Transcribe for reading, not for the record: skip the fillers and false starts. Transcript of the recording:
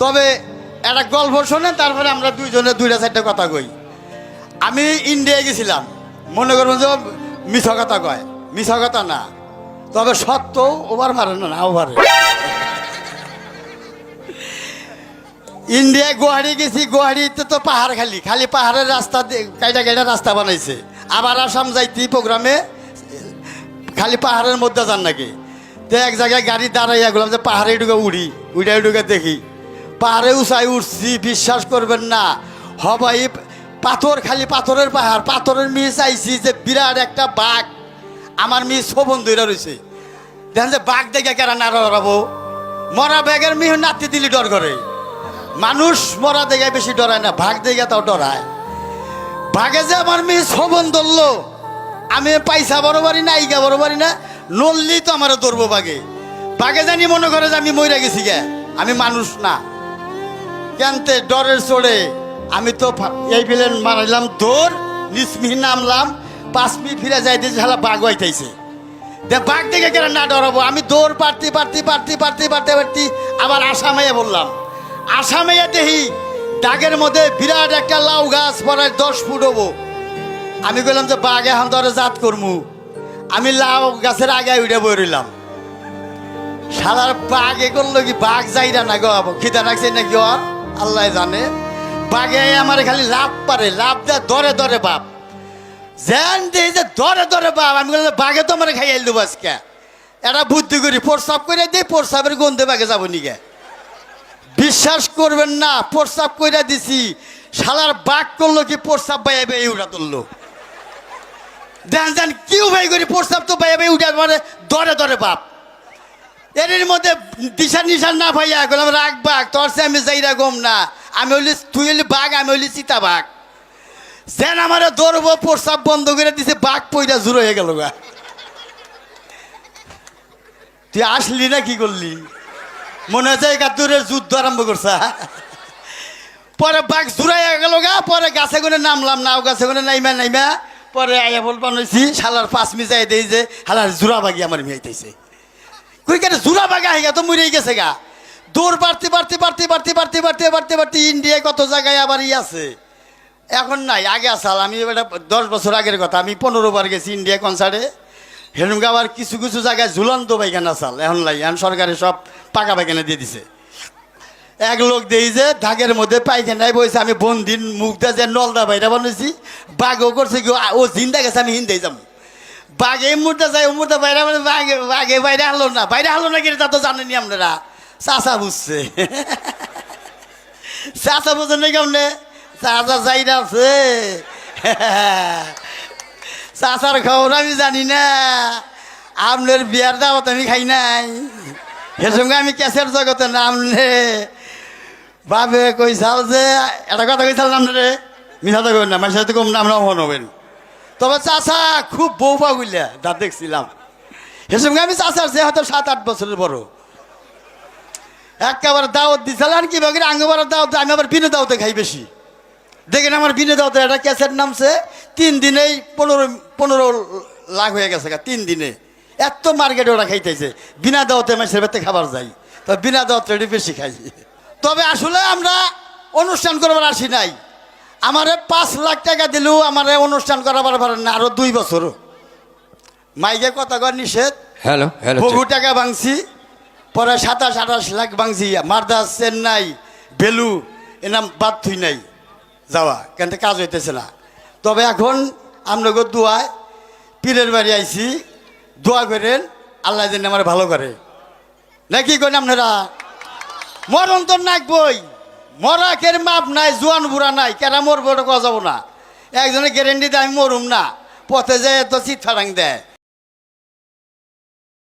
তবে একটা গল্প শোনেন, তারপরে আমরা দুইজনে দুইটা চারটা কথা কই। আমি ইন্ডিয়ায় গেছিলাম, মনে করবো যে মিছা কথা কয়, মিছা কথা না, তবে সত্য ওভার মারে না, ওভারে। ইন্ডিয়ায় গুয়াহাটি গেছি, গুয়াহাটিতে তো পাহাড়, খালি খালি পাহাড়ের রাস্তা, কাইটা কাইটা রাস্তা বানাইছে। আবার আসাম যাইতি প্রোগ্রামে, খালি পাহাড়ের মধ্যে যান নাকি। তো এক জায়গায় গাড়ি দাঁড়াইয়া গেলাম যে পাহাড়ে ঢুকে উড়ি, উড়ে দেখি পাহাড়ে উঁচাই উঠছি, বিশ্বাস করবেন না হবাই পাথর, খালি পাথরের পাহাড়, পাথরের মিস আইছি যে বিরাট একটা বাঘ আমার মিস শোভন ধরে রয়েছে। দেখেন যে বাঘ দেখে কেরা না ডরাবো, মরা ব্যাগের মিহ নাতি দিলি ডর করে। মানুষ মরা দেখে বেশি ডরায় না, বাঘ দেখে তাও ডরায়। বাঘে যে আমার মিস শোভন ধরলো, আমি পয়সা বড় বাড়ি না, ইগা বড় বাড়ি না, নললি তো আমার ধরবো বাঘে। বাঘে জানি মনে করে যে আমি মইরা গেছি গে, আমি মানুষ না। কেনতে ডরের চড়ে আমি তো এই বিলেন মারাইলাম দৌড়, নিসমিহি নামলাম, 5 মিনিট ফিরে যাইতে ঝালা বাঘ হইতেছে। বাঘ দেখে কেন না ডরাবো, আমি দৌড় পারতি আবার আসামাইয়া বললাম। আসামাইয়া দেখি ডাগের মধ্যে বিরাট একটা লাউ গাছ পড়ায় 10 ফুট হবো। আমি বললাম যে বাঘ এখন ধরে জাত করমু, আমি লাউ গাছের আগে উঠে বই রইলাম। সাদার বাঘ এ করলো কি, বাঘ যাইরা না গো, খিদা রাখছে নাকি ওর আল্লাহ জানে। বাঘে আমার খালি লাভ পারে, লাভ দেয় ধরে ধরে বাপ, যেন দিয়ে যে ধরে ধরে বাপ। আমি বললাম বাঘে তো আমার খাইয়ে দেবো আজকে, এটা বুদ্ধি করি প্রস্রাব করে দিই, প্রস্রাবের গন্ধে বাঘে যাবো নিগে। বিশ্বাস করবেন না, প্রস্রাব করে দিছি, শালার বাঘ করলো কি, প্রস্রাব বাইয়া বেয়ে উঠা তুললো। দেন কিউ ভাই করি, প্রস্তাব তো ভাই উঠে মানে ধরে ধরে বাপ। এর মধ্যে দিশা নিশান না ভাইয়া গেলাম, রাগ বাঘ তোর সে আমি যাইরা গম না, আমি হইলি তুই হইলি বাঘ, আমি হইলি চিতা বাঘ। যেন আমার ধরবো, প্রস্তাব বন্ধ করে দিছে, বাঘ পইরা জুড়ো হয়ে গেল গা। তুই আসলি না কি করলি, মনে হচ্ছে একাত্তরের যুদ্ধ আরম্ভ করছা। পরে বাঘ জুড়াইয়া গেল গা, পরে গাছে গুনে নামলাম, নাও গাছে গুনে নাইমা পরে আয়া বল বানাইছি, শালার 5 মিজাই দেই যে হালার জোড়া বাগি আমার মিয়াইতেছে। কই কেন জোড়া বাগা হয়ে গা, তো মরেই গেছে গা। দৌড় বাড়তে ইন্ডিয়ায় কত জায়গায় আবার আছে, এখন নাই, আগে আসাল। আমি এটা 10 বছর আগের কথা, আমি 15 বার গেছি ইন্ডিয়া কনসার্টে। হেরুমকে আবার কিছু কিছু জায়গায় ঝুলন্ত পায়খানা আসাল, এখন লাই, এখন সরকারে সব পাকা পায়খানা দিয়ে দিছে। এক লোক দেই যে ঢাকের মধ্যে পায়খানায় বইছে, আমি বন্দিন মুখ দিয়ে যে নলদা বাইরা বানাইছি, বাঘও করছে কি ও জিন্দা গেছে, আমি হিন্দাই যাবো। বাঘে এই মুহূর্তে যাই, ও মুহূর্তে বাইরে মানে বাঘে বাইরে হারলো না, বাইরে হারলো না কিন্তু তা তো জানেনি আপনারা। চাষা বুঝছে, চাষা বুঝেন না কেমনে, চাষা যাইরা আছে। চাষার খবর আমি জানি না, আপনার বিয়ার দাওয়াত আমি খাই নাই, এর সঙ্গে আমি ক্যাসের জগতে নাম নে বাবে কইসাল যে একটা কথা কইসাল নাম রে, মিশা তো না, মাসে তো কম নাম নাম হবেন। তবে চাষা খুব বউ পাগুলিয়া যা দেখছিলাম, এর সঙ্গে আমি চাষার যে হয়তো 7-8 বছরের বড়। একেবারে দাওয়াত দিছিল, আর কি বাকি আঙ্গবার দাওয়াত, আমি আবার বিনে দাওয়াতে খাই বেশি। দেখেন আমার বিনে দাওয়াতে একটা ক্যাসেট নামছে, 3 দিনেই 15 লাখ হয়ে গেছে, 3 দিনে এত মার্কেটে ওরা খাইতেছে। বিনা দাওয়াতে মাসের বাড়িতে খাবার যাই, তবে বিনা দাওয়াতে বেশি খাই। তবে আসলে আমরা অনুষ্ঠান করবার আসি নাই, আমারে 5 লাখ টাকা দিলেও আমার অনুষ্ঠান করাবার পারেন না, আরো 2 বছর মাইকে কথা কর নিষেধ। হ্যালো হ্যালো, বহু টাকা ভাঙছি, পরে 27-28 লাখ ভাঙছি। মারদাস, চেন্নাই, বেলু এনাম বাদ থুই নাই যাওয়া, কেন কাজ হইতেছে না। তবে এখন আপনাকে দোয়ায় পীরের বাড়ি আইছি, দোয়া করেন আল্লাহ যেন আমার ভালো করে, নাকি করেন আপনারা। মরণ তো নাকবই, মরা কের মাপ নাই, জোয়ান বুড়া নাই, কেরা মরবো ওটা কথা যাবো না। একজনে গ্যারেন্টি দেয় আমি মরুম না, পথে যায় তো চিৎ ফাটাং দেয়।